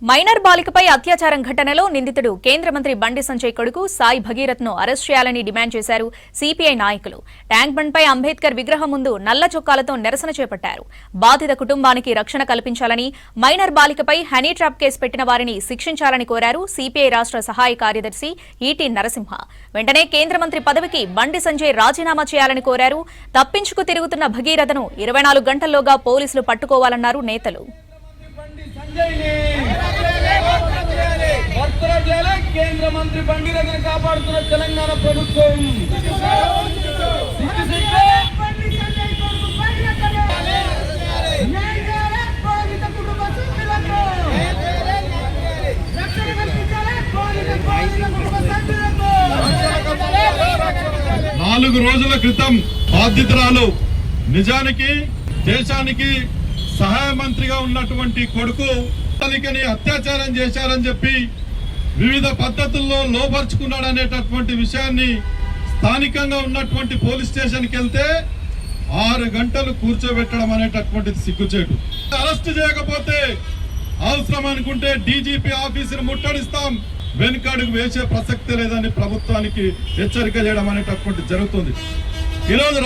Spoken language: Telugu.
మైనర్ బాలికపై అత్యాచారం ఘటనలో నిందితుడు కేంద్ర మంత్రి బండి సంజయ్ కొడుకు సాయి భగీరథ్ను అరెస్ట్ చేయాలని డిమాండ్ చేశారు సిపిఐ నాయకులు. ట్యాంక్ బండ్పై అంబేద్కర్ విగ్రహం ముందు నల్ల చొక్కాలతో నిరసన చేపట్టారు. బాధిత కుటుంబానికి రక్షణ కల్పించాలని, మైనర్ బాలికపై హనీ ట్రాప్ కేసు పెట్టిన వారిని శిక్షించాలని కోరారు సిపిఐ రాష్ట్ర సహాయ కార్యదర్శి ఈటీ నరసింహ. వెంటనే కేంద్ర మంత్రి పదవికి బండి సంజయ్ రాజీనామా చేయాలని కోరారు. తప్పించుకు తిరుగుతున్న భగీరథను 24 గంటల్లోగా పోలీసులు పట్టుకోవాలన్నారు నేతలు. కేంద్ర మంత్రి బండిరథను కాపాడుతున్న తెలంగాణ ప్రభుత్వం నాలుగు రోజుల క్రితం బాధితురాలు నిజానికి దేశానికి సహాయ మంత్రిగా ఉన్నటువంటి కొడుకు తల్లికని అత్యాచారం చేశారని చెప్పి వివిధ పద్ధతుల్లో లోపరుచుకున్నాడనేటటువంటి విషయాన్ని స్థానికంగా ఉన్నటువంటి పోలీస్ స్టేషన్కి వెళ్తే 6 గంటలు కూర్చోబెట్టడం అనేటటువంటిది సిగ్గుచేటు. అరెస్ట్ చేయకపోతే అవసరం అనుకుంటే డీజీపీ ఆఫీసును ముట్టడిస్తాం, వెనుకడుగు వేసే ప్రసక్తి లేదని ప్రభుత్వానికి హెచ్చరిక చేయడం అనేటటువంటి జరుగుతుంది. ఈరోజు